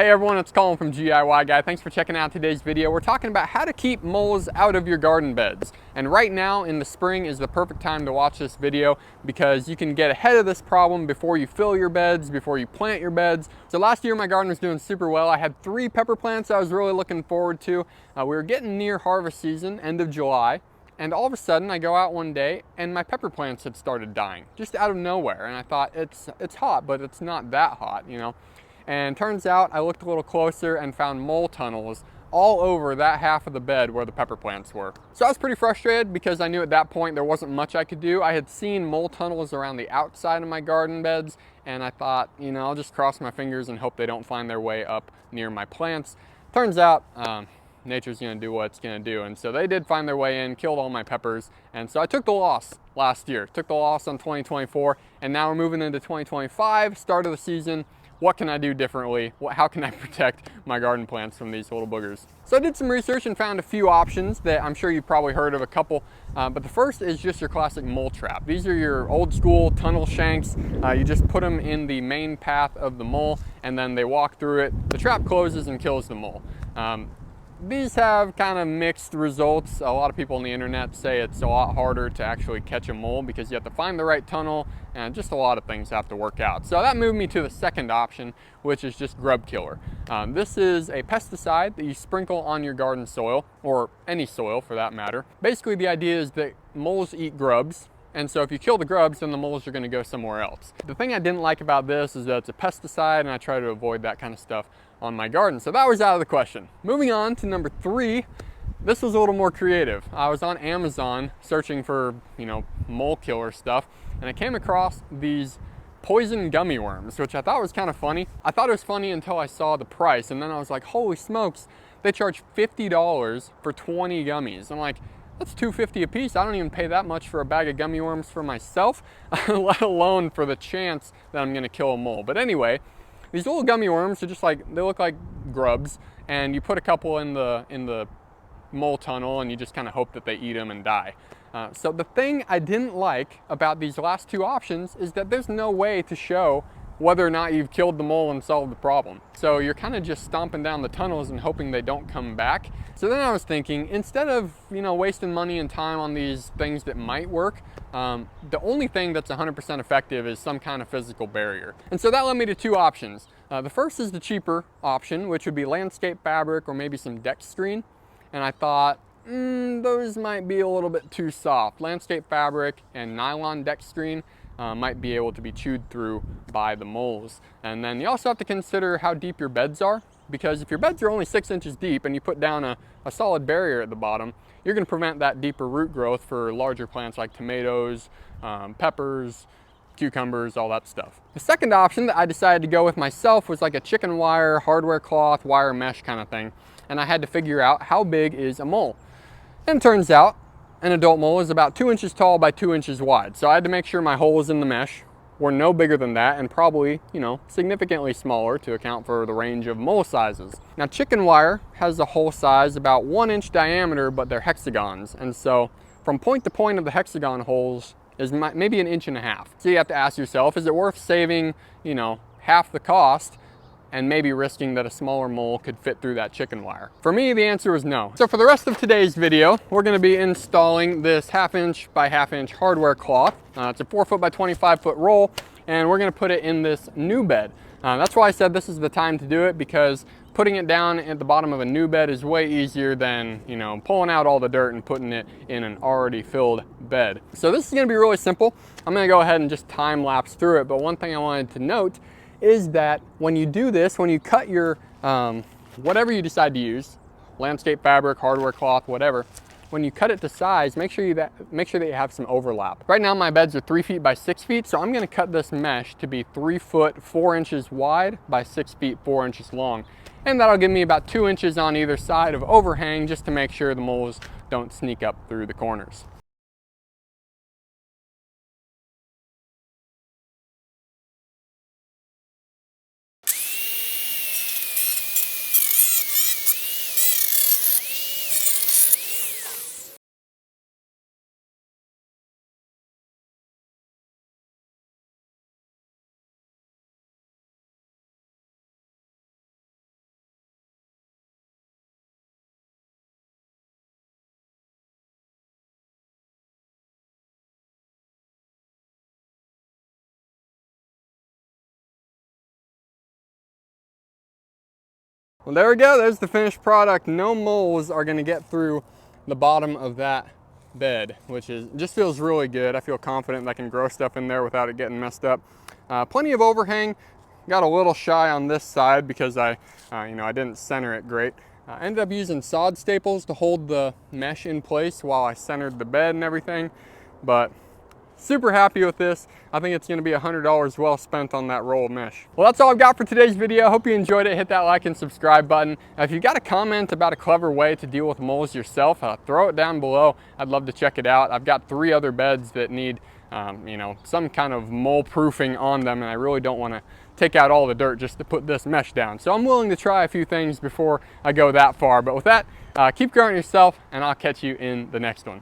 Hey everyone, it's Colin from GIY Guy. Thanks for checking out today's video. We're talking about how to keep moles out of your garden beds. And right now in the spring is the perfect time to watch this video because you can get ahead of this problem before you fill your beds, before you plant your beds. So last year my garden was doing super well. I had 3 pepper plants I was really looking forward to. We were getting near harvest season, end of July. And all of a sudden I go out one day and my pepper plants had started dying just out of nowhere. And I thought it's hot, but it's not that hot, you know. And turns out I looked a little closer and found mole tunnels all over that half of the bed where the pepper plants were. So I was pretty frustrated because I knew at that point there wasn't much I could do. I had seen mole tunnels around the outside of my garden beds and I thought, you know, I'll just cross my fingers and hope they don't find their way up near my plants. Turns out nature's gonna do what it's gonna do. And so they did find their way in, killed all my peppers. And so I took the loss last year, took the loss on 2024, and now we're moving into 2025, start of the season. What can I do differently? How can I protect my garden plants from these little boogers? So I did some research and found a few options that I'm sure you've probably heard of a couple, but the first is just your classic mole trap. These are your old school tunnel shanks. You just put them in the main path of the mole and then they walk through it. The trap closes and kills the mole. These have kind of mixed results. A lot of people on the internet say it's a lot harder to actually catch a mole because you have to find the right tunnel and just a lot of things have to work out. So that moved me to the second option, which is just grub killer. This is a pesticide that you sprinkle on your garden soil, or any soil for that matter. Basically the idea is that moles eat grubs, and so if you kill the grubs, then the moles are going to go somewhere else. The thing I didn't like about this is that it's a pesticide and I try to avoid that kind of stuff on my garden. So that was out of the question. Moving on to number 3, this was a little more creative. I was on Amazon searching for, you know, mole killer stuff, and I came across these poison gummy worms, which I thought was kind of funny. I thought it was funny until I saw the price, and then I was like, holy smokes, they charge $50 for 20 gummies. I'm like, that's $2.50 a piece. I don't even pay that much for a bag of gummy worms for myself, let alone for the chance that I'm gonna kill a mole. But anyway, these little gummy worms are just like, they look like grubs, and you put a couple in the mole tunnel and you just kind of hope that they eat them and die. So the thing I didn't like about these last 2 options is that there's no way to show whether or not you've killed the mole and solved the problem. So you're kind of just stomping down the tunnels and hoping they don't come back. So then I was thinking, instead of, you know, wasting money and time on these things that might work, the only thing that's 100% effective is some kind of physical barrier. And so that led me to 2 options. The first is the cheaper option, which would be landscape fabric or maybe some deck screen. And I thought, those might be a little bit too soft. Landscape fabric and nylon deck screen might be able to be chewed through by the moles. And then you also have to consider how deep your beds are, because if your beds are only 6 inches deep and you put down a solid barrier at the bottom, you're going to prevent that deeper root growth for larger plants like tomatoes, peppers, cucumbers, all that stuff. The second option that I decided to go with myself was like a chicken wire, hardware cloth, wire mesh kind of thing. And I had to figure out how big is a mole. And it turns out an adult mole is about 2 inches tall by 2 inches wide. So I had to make sure my holes in the mesh were no bigger than that and probably, you know, significantly smaller to account for the range of mole sizes. Now chicken wire has a hole size about 1 inch diameter, but they're hexagons. And so from point to point of the hexagon holes is maybe 1.5 inches. So you have to ask yourself, is it worth saving, you know, half the cost and maybe risking that a smaller mole could fit through that chicken wire? For me, the answer was no. So for the rest of today's video, we're gonna be installing this 1/2 inch by 1/2 inch hardware cloth. It's a 4 foot by 25 foot roll, and we're gonna put it in this new bed. That's why I said this is the time to do it, because putting it down at the bottom of a new bed is way easier than, you know, pulling out all the dirt and putting it in an already filled bed. So this is gonna be really simple. I'm gonna go ahead and just time lapse through it, but one thing I wanted to note is that when you do this, when you cut your, whatever you decide to use, landscape fabric, hardware cloth, whatever, when you cut it to size, make sure that you have some overlap. Right now my beds are 3 feet by 6 feet, so I'm gonna cut this mesh to be 3 foot 4 inches wide by 6 feet 4 inches long. And that'll give me about 2 inches on either side of overhang, just to make sure the moles don't sneak up through the corners. Well, there we go. There's the finished product. No moles are going to get through the bottom of that bed, which just feels really good. I feel confident that I can grow stuff in there without it getting messed up. Plenty of overhang. Got a little shy on this side because I didn't center it great. Ended up using sod staples to hold the mesh in place while I centered the bed and everything, but super happy with this. I think it's gonna be $100 well spent on that roll of mesh. Well, that's all I've got for today's video. Hope you enjoyed it. Hit that like and subscribe button. If you've got a comment about a clever way to deal with moles yourself, throw it down below. I'd love to check it out. I've got 3 other beds that need some kind of mole proofing on them, and I really don't want to take out all the dirt just to put this mesh down. So I'm willing to try a few things before I go that far. But with that, keep growing yourself, and I'll catch you in the next one.